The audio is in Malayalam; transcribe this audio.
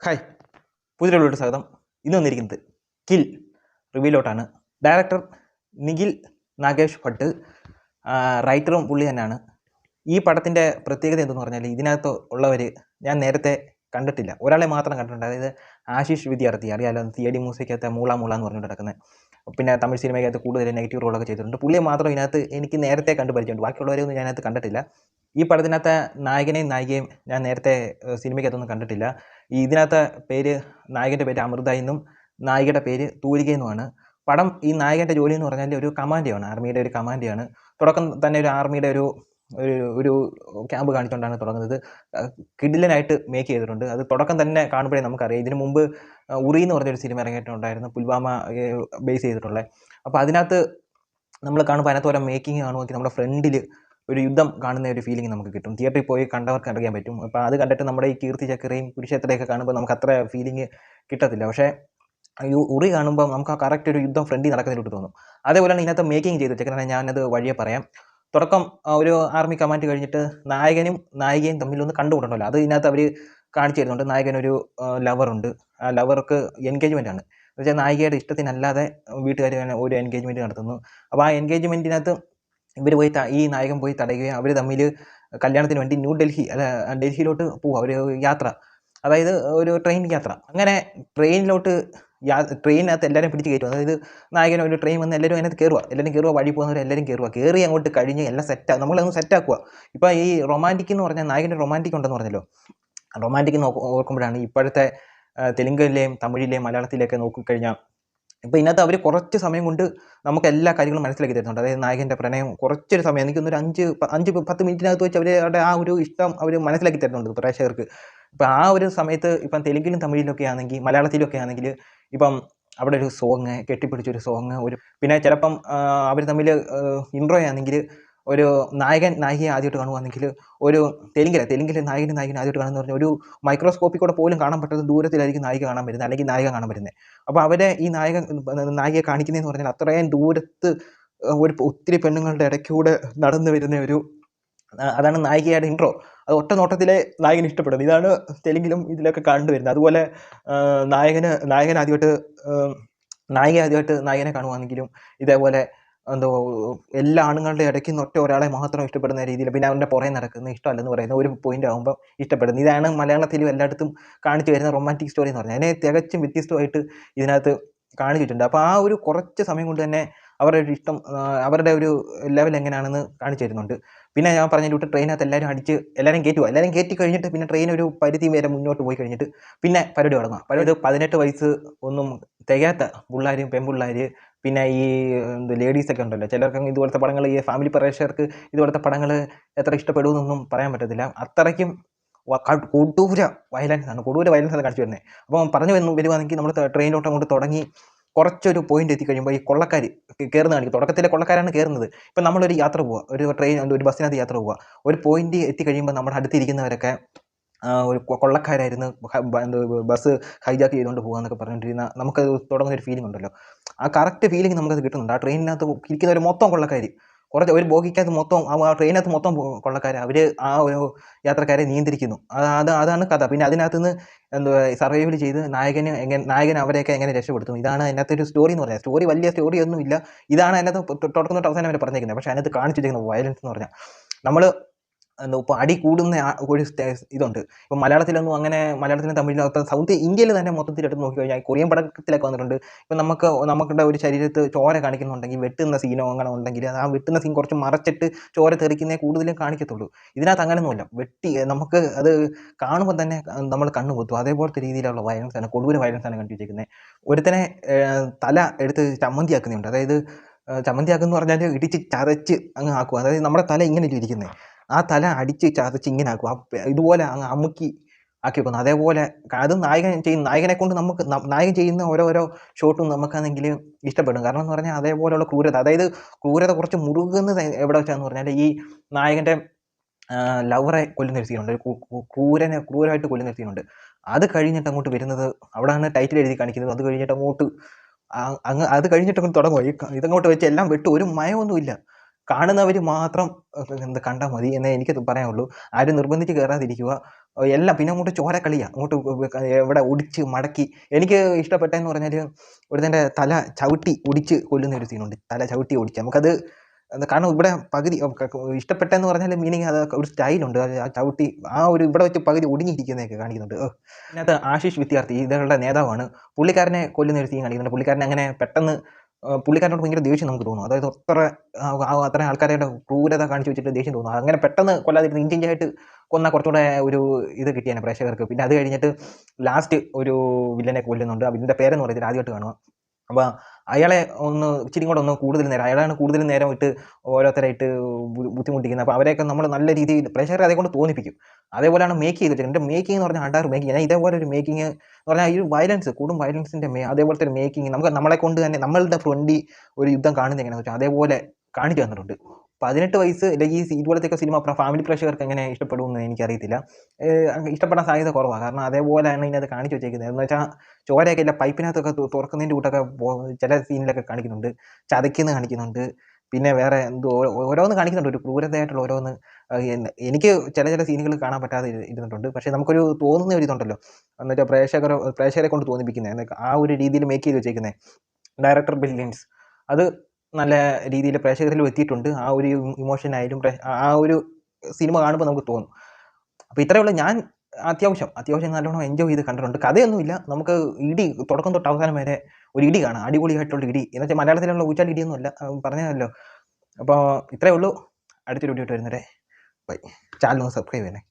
ഹായ്, പുതിയ വീഡിയോയിലോട്ട് സ്വാഗതം. ഇന്ന് വന്നിരിക്കുന്നത് കിൽ റിവ്യൂലോട്ടാണ്. ഡയറക്ടർ നിഖിൽ നാഗേഷ് ഭട്ട്, റൈറ്ററും പുള്ളി തന്നെയാണ്. ഈ പടത്തിൻ്റെ പ്രത്യേകത എന്തെന്ന് പറഞ്ഞാൽ ഇതിനകത്ത് ഉള്ളവർ ഞാൻ നേരത്തെ കണ്ടിട്ടില്ല, ഒരാളെ മാത്രം കണ്ടിട്ടുണ്ട്. അതായത് ആശിഷ് വിദ്യാർത്ഥി, അറിയാലോ, തിയേടി മ്യൂസിക്കകത്തെ മൂള എന്ന് പറഞ്ഞിട്ട് കിടക്കുന്നത്. പിന്നെ തമിഴ് സിനിമയ്ക്കകത്ത് കൂടുതൽ നെഗറ്റീവ് റോളൊക്കെ ചെയ്തിട്ടുണ്ട്. പുള്ളിയെ മാത്രം ഇതിനകത്ത് എനിക്ക് നേരത്തെ കണ്ടു പരിചയമുണ്ട്, ബാക്കിയുള്ളവരെയൊന്നും ഞാനകത്ത് കണ്ടിട്ടില്ല. ഈ പടത്തിനകത്ത് നായകനെയും നായികയും ഞാൻ നേരത്തെ സിനിമയ്ക്കകത്തൊന്നും കണ്ടിട്ടില്ല. ഇതിനകത്ത് നായകൻ്റെ പേര് അമൃത എന്നും നായികയുടെ പേര് തൂലിക എന്നുമാണ്. പടം ഈ നായകൻ്റെ ജോലി എന്ന് പറഞ്ഞാൽ ഒരു കമാൻഡോയാണ്, ആർമിയുടെ ഒരു കമാൻഡോയാണ്. തുടക്കം തന്നെ ഒരു ആർമിയുടെ ഒരു ഒരു ക്യാമ്പ് കാണിച്ചുകൊണ്ടാണ് തുടങ്ങുന്നത്. കിടിലനായിട്ട് മേക്ക് ചെയ്തിട്ടുണ്ട്. അത് തുടക്കം തന്നെ കാണുമ്പോഴേ നമുക്കറിയാം. ഇതിനു മുമ്പ് ഉറി എന്ന് പറഞ്ഞൊരു സിനിമ ഇറങ്ങിയിട്ടുണ്ടായിരുന്നു, പുൽവാമ ബേസ് ചെയ്തിട്ടുള്ളത്. അപ്പോൾ അതിനകത്ത് നമ്മൾ കാണുമ്പോൾ അതിനകത്ത് ഓരോ മേക്കിംഗ് കാണുമെങ്കിൽ നമ്മുടെ ഫ്രണ്ടിൽ ഒരു യുദ്ധം കാണുന്ന ഒരു ഫീലിംഗ് നമുക്ക് കിട്ടും. തിയേറ്ററിൽ പോയി കണ്ടവർക്ക് അറിയാൻ പറ്റും. അപ്പോൾ അത് കണ്ടിട്ട് നമ്മുടെ ഈ കീർത്തി ചക്രയും കുരുക്ഷേത്രയൊക്കെ കാണുമ്പോൾ നമുക്ക് അത്ര ഫീലിംഗ് കിട്ടത്തില്ല. പക്ഷേ ഉറി കാണുമ്പോൾ നമുക്ക് ആ കറക്റ്റ് ഒരു യുദ്ധം ഫ്രണ്ടിൽ നടക്കുന്നതിലോട്ട് തോന്നും. അതേപോലെയാണ് ഇതിനകത്ത് മേക്കിംഗ് ചെയ്ത് വെച്ചേക്കുന്നത്. ഞാനത് വഴിയെ പറയാം. തുടക്കം ഒരു ആർമി കമാൻഡ് കഴിഞ്ഞിട്ട് നായകനും നായികയും തമ്മിലൊന്ന് കണ്ടുമുട്ടണമല്ലോ, അത് ഇതിനകത്ത് അവർ കാണിച്ചു തരുന്നുണ്ട്. നായകനൊരു ലവറുണ്ട്, ആ ലവർക്ക് എൻഗേജ്മെൻ്റ് ആണ്. എന്ന് വെച്ചാൽ നായികയുടെ ഇഷ്ടത്തിനല്ലാതെ വീട്ടുകാർ ഒരു എൻഗേജ്മെൻറ്റ് നടത്തുന്നു. അപ്പോൾ ആ എൻഗേജ്മെൻറ്റിനകത്ത് ഈ നായകൻ പോയി തടയുകയും അവർ തമ്മിൽ കല്യാണത്തിന് വേണ്ടി ഡൽഹിയിലോട്ട് പോവുക, ഒരു യാത്ര, അതായത് ഒരു ട്രെയിൻ യാത്ര. അങ്ങനെ ട്രെയിനിനകത്ത് എല്ലാവരും പിടിച്ച് കയറ്റുക. അതായത് നായകൻ ഒരു ട്രെയിൻ വന്ന് എല്ലാവരും അതിനകത്ത് കയറുക, വഴി പോകുന്നവർ എല്ലാവരും കയറി അങ്ങോട്ട് കഴിഞ്ഞ് എല്ലാം നമ്മളൊന്ന് സെറ്റാക്കുക. ഇപ്പോൾ ഈ റൊമാൻറ്റിക് എന്ന് പറഞ്ഞാൽ നായകൻ്റെ റൊമാൻറ്റിക് ഉണ്ടെന്ന് പറഞ്ഞല്ലോ. റൊമാൻറ്റിക് ഓർക്കുമ്പോഴാണ് ഇപ്പോഴത്തെ തെലുങ്കിലെയും തമിഴിലെയും മലയാളത്തിലേക്ക് നോക്കിക്കഴിഞ്ഞാൽ ഇപ്പോൾ ഇതിനകത്ത് അവർ കുറച്ച് സമയം കൊണ്ട് നമുക്ക് എല്ലാ കാര്യങ്ങളും മനസ്സിലാക്കി തരുന്നുണ്ട്. അതായത് നായകൻ്റെ പ്രണയം കുറച്ചൊരു സമയം, എനിക്കൊന്നൊരു 5-10 മിനിറ്റിനകത്ത് വെച്ച് അവരുടെ ആ ഒരു ഇഷ്ടം അവർ മനസ്സിലാക്കി തരുന്നുണ്ട് പ്രേക്ഷകർക്ക്. ഇപ്പം ആ ഒരു സമയത്ത് ഇപ്പം തെലുങ്കിലും തമിഴിലൊക്കെ ആണെങ്കിൽ, മലയാളത്തിലൊക്കെ ആണെങ്കിൽ ഇപ്പം അവിടെ ഒരു സോങ്, കെട്ടിപ്പിടിച്ചൊരു സോങ്, പിന്നെ ചിലപ്പം അവർ തമ്മിൽ ഇൻട്രോ ആണെങ്കിൽ ഒരു നായകൻ നായികയെ ആദ്യമായിട്ട് കാണുകയാണെങ്കിൽ ഒരു തെലുങ്കിലെ നായകൻ ആദ്യമായിട്ട് കാണുന്ന പറഞ്ഞാൽ ഒരു മൈക്രോസ്കോപ്പിൽ കൂടെ പോലും കാണാൻ പറ്റാത്ത ദൂരത്തിലായിരിക്കും നായിക കാണാൻ വരുന്നത്, അല്ലെങ്കിൽ നായക കാണാൻ വരുന്നത്. അപ്പോൾ അവരെ ഈ നായികയെ കാണിക്കുന്നതെന്ന് പറഞ്ഞാൽ അത്രയും ദൂരത്ത് ഒത്തിരി പെണ്ണുങ്ങളുടെ ഇടയ്ക്കൂടെ നടന്നു വരുന്ന അതാണ് നായികയുടെ ഇൻട്രോ. അത് ഒറ്റ നോട്ടത്തിലെ നായകൻ ഇഷ്ടപ്പെടുന്നത്. ഇതാണ് തെലുങ്കിലും ഇതിലൊക്കെ കണ്ടുവരുന്നത്. അതുപോലെ നായിക ആദ്യമായിട്ട് നായകനെ കാണുവാണെങ്കിലും ഇതേപോലെ എല്ലാ ആണുങ്ങളുടെ ഇടയ്ക്ക് നിന്ന് ഒരാളെ മാത്രം ഇഷ്ടപ്പെടുന്ന രീതിയിൽ, പിന്നെ അവൻ്റെ പുറകെ നടക്കുന്ന ഇഷ്ടമല്ലെന്ന് പറയുന്ന ഒരു പോയിന്റ് ആകുമ്പോൾ ഇഷ്ടപ്പെടുന്നത്. ഇതാണ് മലയാളത്തിലും എല്ലായിടത്തും കാണിച്ചു വരുന്ന റൊമാൻറ്റിക് സ്റ്റോറി എന്ന് പറഞ്ഞാൽ. അതിനെ തികച്ചും വ്യത്യസ്തമായിട്ട് ഇതിനകത്ത് കാണിച്ചിട്ടുണ്ട്. അപ്പോൾ ആ ഒരു കുറച്ച് സമയം കൊണ്ട് തന്നെ അവരുടെ ഒരു ഇഷ്ടം, അവരുടെ ഒരു ലെവൽ എങ്ങനെയാണെന്ന് കാണിച്ചു തരുന്നുണ്ട്. പിന്നെ ഞാൻ പറഞ്ഞിട്ട് ട്രെയിനകത്ത് എല്ലാവരും കയറ്റി കഴിഞ്ഞിട്ട് പിന്നെ ട്രെയിൻ ഒരു പരിധി വരെ മുന്നോട്ട് പോയി കഴിഞ്ഞിട്ട് പിന്നെ പരിപാടി തുടങ്ങുക. 18 വയസ്സ് ഒന്നും തികയാത്ത പിള്ളേരും പെൺപിള്ളേർ, പിന്നെ ഈ ലേഡീസൊക്കെ ഉണ്ടല്ലോ, ചിലർക്ക് ഇതുപോലത്തെ പടങ്ങൾ, ഈ ഫാമിലി പ്രേക്ഷകർക്ക് ഇതുപോലത്തെ പടങ്ങൾ എത്ര ഇഷ്ടപ്പെടുമെന്നൊന്നും പറയാൻ പറ്റത്തില്ല. അത്രയ്ക്കും കൊടൂര വയലൻസ് ആണ് കാണിച്ചു വരുന്നത്. അപ്പം പറഞ്ഞു വരുവാണെങ്കിൽ നമ്മൾ ട്രെയിനിലോട്ട് അങ്ങോട്ട് തുടങ്ങി കുറച്ചൊരു പോയിന്റ് എത്തിക്കഴിയുമ്പോൾ ഈ കൊള്ളക്കാർ കയറുന്ന കാണിക്കും. തുടക്കത്തിലെ കൊള്ളക്കാരാണ് കയറുന്നത്. ഇപ്പം നമ്മളൊരു യാത്ര പോവുക, ഒരു ബസ്സിനകത്ത് യാത്ര പോവുക, ഒരു പോയിന്റ് എത്തിക്കഴിയുമ്പോൾ നമ്മുടെ അടുത്തിരിക്കുന്നവരൊക്കെ ഒരു കൊള്ളക്കാരായിരുന്നു, ബസ് ഹൈജാക്ക് ചെയ്തുകൊണ്ട് പോകാമെന്നൊക്കെ പറഞ്ഞിട്ടിരുന്ന നമുക്ക് തുടങ്ങുന്നൊരു ഫീലിംഗ് ഉണ്ടല്ലോ. ആ കറക്റ്റ് ഫീലിംഗ് നമുക്കത് കിട്ടുന്നുണ്ട്. ആ ട്രെയിനിനകത്ത് ഇരിക്കുന്നവർ മൊത്തം കൊള്ളക്കാർ, ഒരു ബോഗിക്കകത്ത് മൊത്തം, ആ ട്രെയിനകത്ത് മൊത്തം കൊള്ളക്കാർ, അവർ ആ ഒരു യാത്രക്കാരെ നിയന്ത്രിക്കുന്നു. അതാണ് കഥ. പിന്നെ അതിനകത്ത് നിന്ന് സർവൈവൽ ചെയ്ത് നായകൻ അവരെയൊക്കെ എങ്ങനെ രക്ഷപ്പെടുത്തും, ഇതാണ് അതിനകത്ത് ഒരു സ്റ്റോറി എന്ന് പറഞ്ഞാൽ. വലിയ സ്റ്റോറി ഒന്നും ഇല്ല. ഇതാണ് അതിനകത്ത് തുടക്കം തൊട്ട് അവസാനം വരെ പറഞ്ഞിരിക്കുന്നത്. പക്ഷേ അതിനകത്ത് കാണിച്ചു വെച്ചിരിക്കുന്ന വയലൻസ് എന്ന് പറഞ്ഞാൽ നമ്മൾ ഇപ്പോൾ അടി കൂടുന്ന ഒരു ഇതുണ്ട്. ഇപ്പം മലയാളത്തിലും തമിഴിലും ഇപ്പം സൗത്ത് ഇന്ത്യയിൽ തന്നെ മൊത്തത്തിലെടുത്ത് നോക്കിക്കഴിഞ്ഞാൽ കൊറിയൻ പടത്തിലൊക്കെ വന്നിട്ടുണ്ട്. ഇപ്പം നമുക്കുടെ ഒരു ശരീരത്ത് ചോര കാണിക്കുന്നുണ്ടെങ്കിൽ, വെട്ടുന്ന സീനോ അങ്ങനെ ഉണ്ടെങ്കിൽ ആ വെട്ടുന്ന സീൻ കുറച്ച് മറച്ചിട്ട് ചോര തെറിക്കുന്നേ കൂടുതലും കാണിക്കത്തുള്ളൂ. ഇതിനകത്ത് അങ്ങനെയൊന്നുമില്ല. നമുക്ക് അത് കാണുമ്പോൾ തന്നെ നമ്മൾ കണ്ണു പൊത്തും. അതേപോലത്തെ രീതിയിലുള്ള വയലൻസാണ്, കൊടൂര വയലൻസാണ് കണ്ടുവച്ചിരിക്കുന്നത്. ഒരുത്തനെ തല എടുത്ത് ചമ്മന്തിയാക്കുന്നുണ്ട്. അതായത് ചമ്മന്തിയാക്കുമെന്ന് പറഞ്ഞാൽ ഇടിച്ച് ചതച്ച് അങ്ങ് ആക്കുക. അതായത് നമ്മുടെ തല ഇങ്ങനെ ഇരിക്കുന്നത്, ആ തല അടിച്ച് ചതച്ച് ഇങ്ങനെ ആക്കും, ഇതുപോലെ അങ്ങ് അമുക്കി ആക്കി വെക്കുന്നു. അതേപോലെ അത് നായകനെ കൊണ്ട് നായകൻ ചെയ്യുന്ന ഓരോരോ ഷോട്ടും നമുക്കാണെങ്കിൽ ഇഷ്ടപ്പെടും. കാരണം എന്ന് പറഞ്ഞാൽ അതേപോലെയുള്ള ക്രൂരത, അതായത് ക്രൂരത കുറച്ച് മുറുകുന്നത് എവിടെ വെച്ചാന്ന് പറഞ്ഞാൽ ഈ നായകൻ്റെ ലവറെ കൊല്ലുന്നൊരു സീനുണ്ട്, ക്രൂരമായിട്ട് കൊല്ലുന്നൊരു സീനുണ്ട്. അത് കഴിഞ്ഞിട്ട് അങ്ങോട്ട് വരുന്നത്, അവിടെയാണ് ടൈറ്റിൽ എഴുതി കാണിക്കുന്നത്. അത് കഴിഞ്ഞിട്ട് അങ്ങോട്ട് തുടങ്ങുമോ ഇതങ്ങോട്ട് വെച്ച് എല്ലാം വിട്ട് ഒരു മയമൊന്നുമില്ല. കാണുന്നവർ മാത്രം കണ്ടാൽ മതി എന്നേ എനിക്ക് പറയാനുള്ളൂ. ആരും നിർബന്ധിച്ച് കയറാതിരിക്കുക. എല്ലാം പിന്നെ അങ്ങോട്ട് ചോരക്കളിയാണ് അങ്ങോട്ട് എവിടെ ഒടിച്ച് മടക്കി. എനിക്ക് ഇഷ്ടപ്പെട്ടതെന്ന് പറഞ്ഞാൽ ഒരുത്തൻ്റെ തല ചവിട്ടി ഒടിച്ച് കൊല്ലുന്ന ഒരു സീനുണ്ട്. തല ചവിട്ടി ഒടിച്ച് നമുക്കത് കാരണം ഇവിടെ പകുതി ഇഷ്ടപ്പെട്ടെന്ന് പറഞ്ഞാൽ മീനിങ് അത് ഒരു സ്റ്റൈലുണ്ട്. ആ ചവിട്ടി ആ ഒരു ഇവിടെ വെച്ച് പകുതി ഒടിഞ്ഞിരിക്കുന്നതൊക്കെ കാണിക്കുന്നുണ്ട്. ഇതിനകത്ത് ആശിഷ് വിദ്യാർത്ഥി ഇവരുടെ നേതാവാണ്. പുള്ളിക്കാരനെ കൊല്ലുന്ന ഒരു സീൻ കാണിക്കുന്നുണ്ട്. പുള്ളിക്കാരനെ അങ്ങനെ പെട്ടെന്ന് പുള്ളിക്കാരനോട് ഭയങ്കര ദേഷ്യം നമുക്ക് തോന്നും. അതായത് അത്രയും ആൾക്കാരുടെ ക്രൂരത കാണിച്ച് വെച്ചിട്ട് ദേഷ്യം തോന്നും. അങ്ങനെ പെട്ടെന്ന് കൊല്ലാതിരുന്ന് ഇഞ്ചിഞ്ചായിട്ട് കൊന്നാൽ കുറച്ചുകൂടെ ഒരു ഇത് കിട്ടിയേനെ പ്രേക്ഷകർക്ക്. പിന്നെ അത് കഴിഞ്ഞിട്ട് ലാസ്റ്റ് ഒരു വില്ലനെ കൊല്ലുന്നുണ്ട്. അതിൻ്റെ പേരെന്ന് പറയത്തില്ല, ആദ്യമായിട്ട് കാണുക. അപ്പോൾ അയാളെ ഇച്ചിരി കൂടെ കൂടുതൽ നേരം അയാളാണ് കൂടുതൽ നേരം ഇട്ട് ഓരോരുത്തരായിട്ട് ബുദ്ധിമുട്ടിക്കുന്നത്. അപ്പോൾ അവരെയൊക്കെ നമ്മൾ നല്ല രീതിയിൽ പ്രേക്ഷകരെ അതേകൊണ്ട് തോന്നിപ്പിക്കും. അതേപോലെയാണ് മേക്ക് ചെയ്തിട്ട്. എൻ്റെ മേക്കിംഗ് എന്ന് പറഞ്ഞാൽ അടാർ മേക്കിംഗ്. ഞാൻ ഇതേപോലെ ഒരു മേക്കിംഗ് എന്ന് പറഞ്ഞാൽ ഈ വയലൻസ് വയലൻസിൻ്റെ അതേപോലത്തെ ഒരു മേക്കിംഗ് നമ്മളെ കൊണ്ട് തന്നെ നമ്മളുടെ ഫ്രണ്ടിൽ ഒരു യുദ്ധം കാണുന്നത് എങ്ങനെയാണെന്ന് വെച്ചാൽ അതേപോലെ കാണിച്ചു തന്നിട്ടുണ്ട്. 18 വയസ്സ് അല്ലെങ്കിൽ ഇതുപോലത്തെയൊക്കെ സിനിമ ഫാമിലി പ്രേക്ഷകർക്ക് എങ്ങനെ ഇഷ്ടപ്പെടുമെന്ന് എനിക്കറിയത്തില്ല. ഇഷ്ടപ്പെടാൻ സാധ്യത കുറവാണ്. കാരണം അതേപോലെയാണ് ഇതിനകത്ത് കാണിച്ചു വെച്ചേക്കുന്നത്. എന്ന് വെച്ചാൽ ചോരയൊക്കെ ഇല്ല പൈപ്പിനകത്തൊക്കെ തുറക്കുന്നതിൻ്റെ കൂട്ടൊക്കെ ചില സീനിലൊക്കെ കാണിക്കുന്നുണ്ട്. ചതയ്ക്കുന്ന കാണിക്കുന്നുണ്ട്. പിന്നെ വേറെ എന്തോ ഓരോന്ന് കാണിക്കുന്നുണ്ട്. ഒരു ക്രൂരതയായിട്ടുള്ള ഓരോന്ന് എനിക്ക് ചില സീനുകൾ കാണാൻ പറ്റാതെ ഇരുന്നിട്ടുണ്ട്. പക്ഷേ നമുക്കൊരു തോന്നുന്ന ഒരു ഇതുണ്ടല്ലോ, എന്നുവെച്ചാൽ പ്രേക്ഷകരെ കൊണ്ട് തോന്നിപ്പിക്കുന്നത് ആ ഒരു രീതിയിൽ മേക്ക് ചെയ്ത് വെച്ചേക്കുന്നത് ഡയറക്ടർ ബ്രില്യൻസ്. അത് നല്ല രീതിയിൽ പ്രേക്ഷകരിലും എത്തിയിട്ടുണ്ട്. ആ ഒരു ഇമോഷനായാലും ആ ഒരു സിനിമ കാണുമ്പോൾ നമുക്ക് തോന്നും. അപ്പോൾ ഇത്രയേ ഉള്ളൂ. ഞാൻ അത്യാവശ്യം നല്ലോണം എൻജോയ് ചെയ്ത് കണ്ടിട്ടുണ്ട്. കഥയൊന്നുമില്ല. നമുക്ക് ഇടി തുടക്കം തൊട്ട് അവസാനം വരെ ഒരു ഇടി കാണാം. അടിപൊളിയായിട്ടുള്ള ഇടി എന്ന് വെച്ചാൽ മലയാളത്തിലുള്ള ഊച്ചാൽ ഇടിയൊന്നും അല്ല, പറഞ്ഞതല്ലോ. അപ്പോൾ ഇത്രയേ ഉള്ളൂ. അടുത്തൊരു വീഡിയോ ആയിട്ട് വരുന്നവരെ ബൈ. ചാനൽ ഒന്ന് സബ്സ്ക്രൈബ് ചെയ്യണേ.